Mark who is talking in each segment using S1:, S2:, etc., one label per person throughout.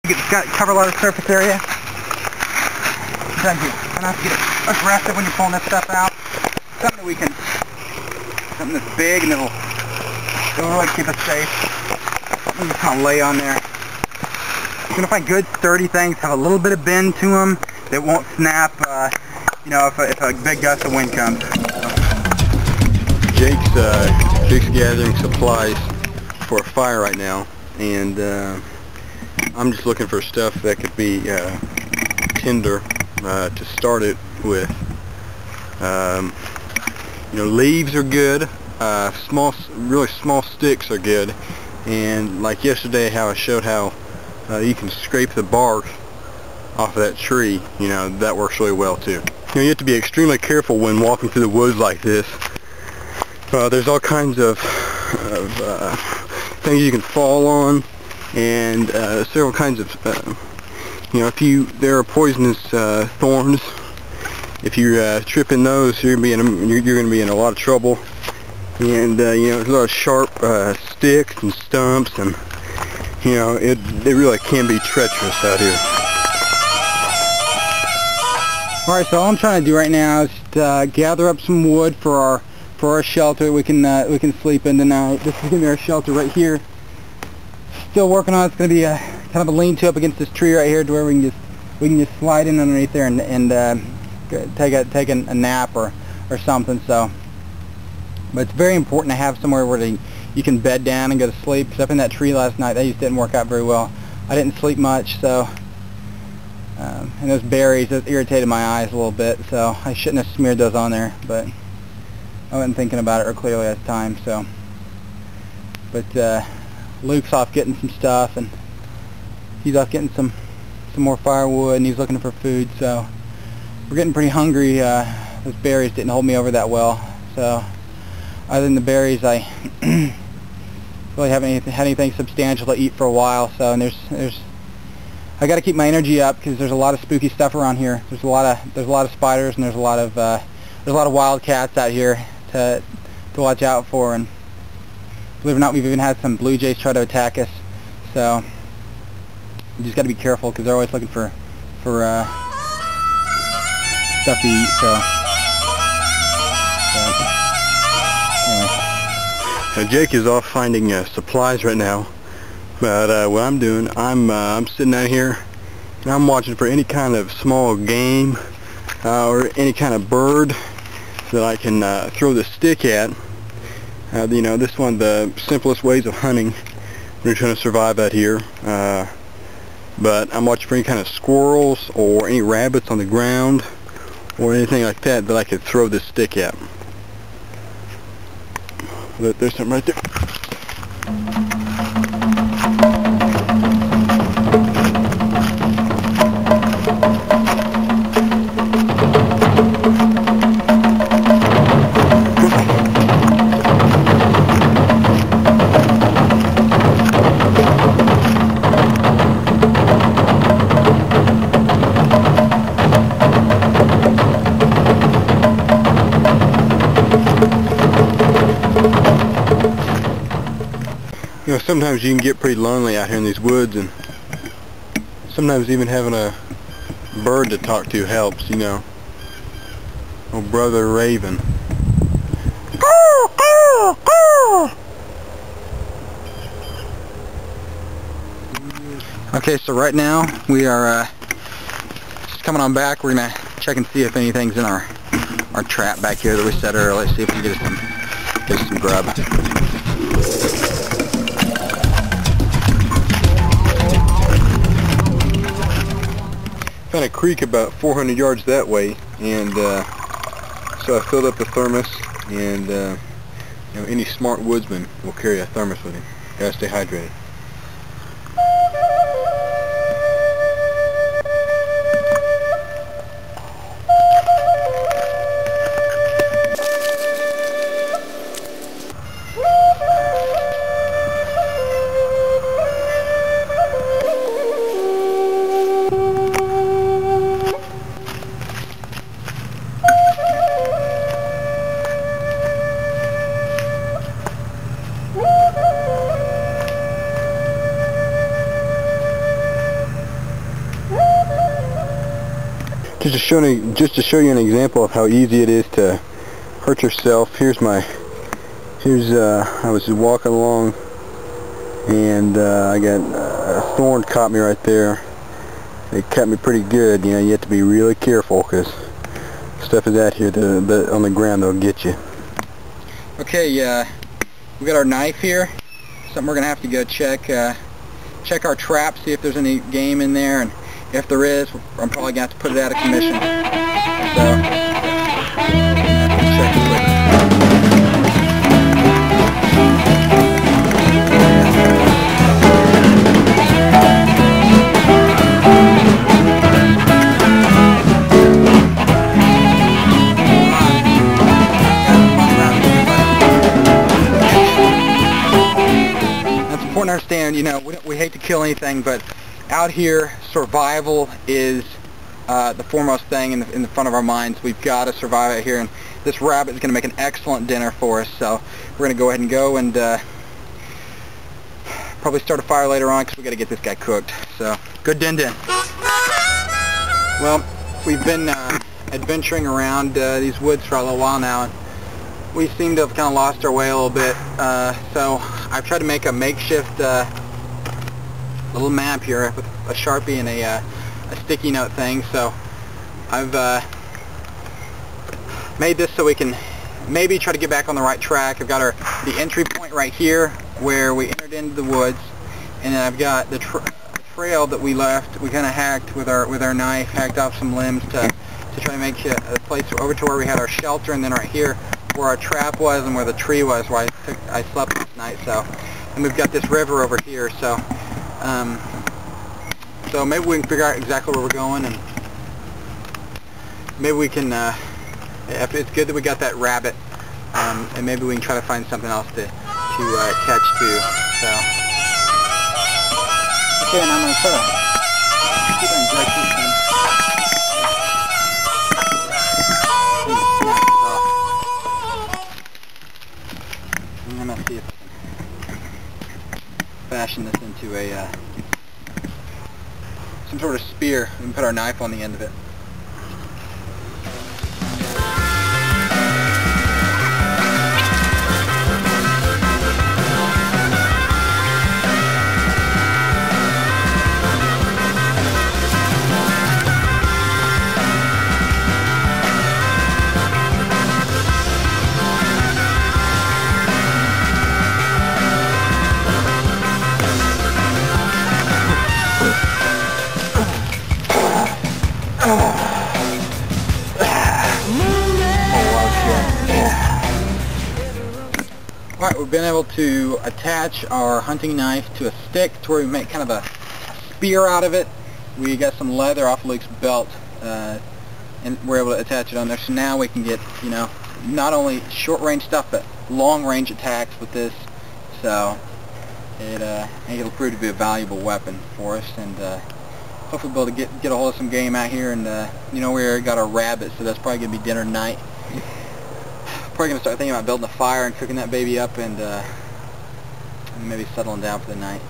S1: It's got cover a lot of surface area. Sometimes you kind of have to get aggressive when you're pulling this stuff out. Something that we can, something that's big and it'll really keep us safe. Something just kind of lay on there. You're gonna find good sturdy things, have a little bit of bend to them that won't snap. You know, if a big gust of wind comes.
S2: Jake's gathering supplies for a fire right now, and I'm just looking for stuff that could be tinder to start it with. You know, leaves are good. Really small sticks are good. And like yesterday, how I showed how you can scrape the bark off of that tree, you know, that works really well too. You know, you have to be extremely careful when walking through the woods like this. There's all kinds of things you can fall on, and several kinds of, you know, there are poisonous thorns. If you trip in those, you're gonna be in a lot of trouble. And you know, there's a lot of sharp sticks and stumps, and you know, it really can be treacherous out here.
S1: Alright, so all I'm trying to do right now is gather up some wood for our shelter. We can sleep in tonight. This is gonna be our shelter right here. Still working on it. It's gonna be a kind of a lean-to up against this tree right here, to where we can just slide in underneath there and take a nap or something. So, but it's very important to have somewhere where you can bed down and go to sleep. Because up in that tree last night, that just didn't work out very well. I didn't sleep much, so. And those berries, that irritated my eyes a little bit, so I shouldn't have smeared those on there, but I wasn't thinking about it real clearly at the time, so. But Luke's off getting some stuff, and he's off getting some more firewood, and he's looking for food, so we're getting pretty hungry. Those berries didn't hold me over that well, so other than the berries, I really haven't had anything substantial to eat for a while, so, and I got to keep my energy up because there's a lot of spooky stuff around here. There's a lot of spiders, and there's a lot of wildcats out here to watch out for. And believe it or not, we've even had some blue jays try to attack us. So you just got to be careful because they're always looking for stuff to eat. So
S2: Now
S1: anyway.
S2: Jake is off finding supplies right now. But what I'm doing, I'm sitting out here and I'm watching for any kind of small game or any kind of bird that I can throw the stick at. You know, this is one of the simplest ways of hunting when you're trying to survive out here. But I'm watching for any kind of squirrels or any rabbits on the ground or anything like that I could throw this stick at. There's something right there. You know, sometimes you can get pretty lonely out here in these woods, and sometimes even having a bird to talk to helps, you know. Oh, brother raven.
S1: Okay, so right now we are just coming on back. We're gonna check and see if anything's in our trap back here that we set earlier. See if we can get us some grub.
S2: Found a creek about 400 yards that way, and so I filled up the thermos, and you know, any smart woodsman will carry a thermos with him. Gotta stay hydrated. Just to show you an example of how easy it is to hurt yourself. I was walking along, and I got a thorn caught me right there. It cut me pretty good. You know, you have to be really careful because stuff is out here on the ground that'll get you.
S1: Okay, we got our knife here. Something we're gonna have to go check our trap, see if there's any game in there, and if there is, I'm probably gonna have to put it out of commission. So, check quick. To understand, you know, we hate to kill anything, but out here survival is the foremost thing in the front of our minds. We've got to survive out here, and this rabbit is going to make an excellent dinner for us. So we're going to go ahead and go and probably start a fire later on because we got to get this guy cooked. So good din din. Well, we've been adventuring around these woods for a little while now, and we seem to have kind of lost our way a little bit, so I've tried to make a makeshift little map here with a Sharpie and a sticky note thing. So I've made this so we can maybe try to get back on the right track. I've got the entry point right here where we entered into the woods, and then I've got the trail that we left. We kind of hacked with our knife, hacked off some limbs to try to make a place over to where we had our shelter, and then right here where our trap was and where the tree was where I slept this night. So, and we've got this river over here. So, so maybe we can figure out exactly where we're going, and maybe we can. It's good that we got that rabbit, and maybe we can try to find something else to catch too. So, okay, and I'm gonna try to keep on directing some. I'm gonna see if I can fashion this into some sort of spear and put our knife on the end of it. Alright, we've been able to attach our hunting knife to a stick to where we make kind of a spear out of it. We got some leather off Luke's belt, and we're able to attach it on there. So now we can get, you know, not only short-range stuff, but long-range attacks with this. So I think it'll prove to be a valuable weapon for us, and hopefully we'll be able to get a hold of some game out here. And you know, we already got our rabbit, so that's probably going to be dinner tonight. Probably going to start thinking about building a fire and cooking that baby up, and maybe settling down for the night.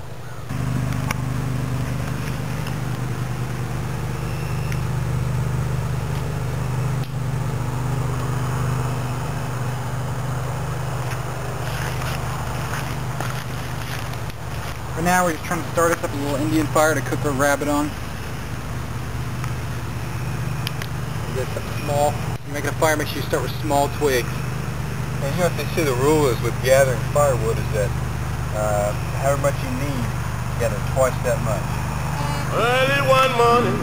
S1: For now, we're just trying to start us up a little Indian fire to cook our rabbit on. Get something small. When you're making a fire, make sure you start with small twigs. And you know what they say the rule is with gathering firewood is that however much you need, you gather twice that much.
S3: Early one morning,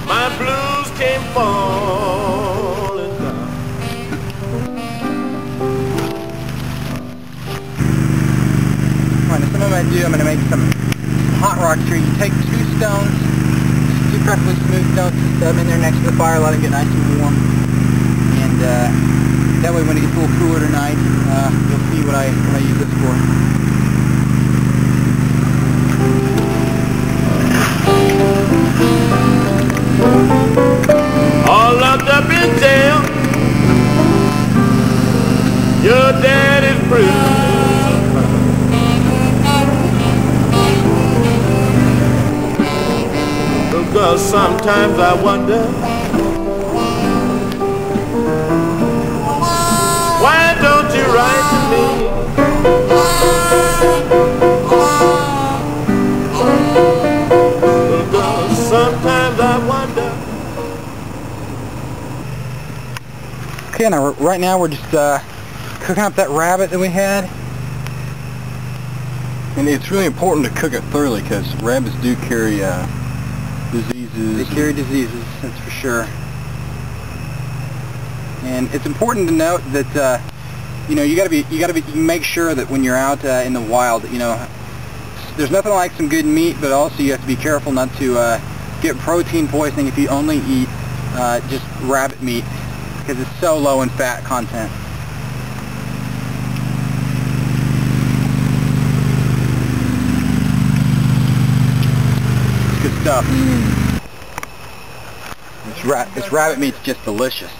S3: my blues came falling down.
S1: Alright, so what I'm going to do, I'm going to make some hot rocks here. You take 2 stones, 2 preferably smooth stones, set them in there next to the fire, let it get nice and warm. And that way when it gets a little cooler tonight, you'll see what I use this for.
S3: All locked up in jail, your daddy's prison. The 'cause sometimes I wonder why don't you write to me? Because sometimes I wonder.
S1: Okay, now right now we're just cooking up that rabbit that we had.
S2: And it's really important to cook it thoroughly because rabbits do carry diseases.
S1: They carry diseases, that's for sure. And it's important to note that you know, you gotta make sure that when you're out in the wild, you know, there's nothing like some good meat, but also you have to be careful not to get protein poisoning if you only eat just rabbit meat, because it's so low in fat content. It's good stuff. This rabbit meat's just delicious.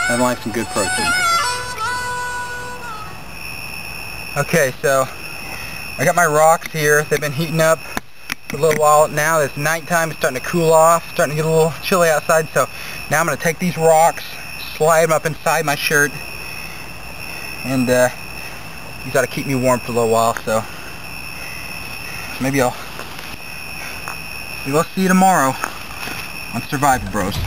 S1: I like some good protein. Okay, so I got my rocks here. They've been heating up for a little while. Now it's nighttime. It's starting to cool off. Starting to get a little chilly outside. So now I'm going to take these rocks, slide them up inside my shirt, and these ought to keep me warm for a little while. So maybe we'll see you tomorrow on Survivor Bros.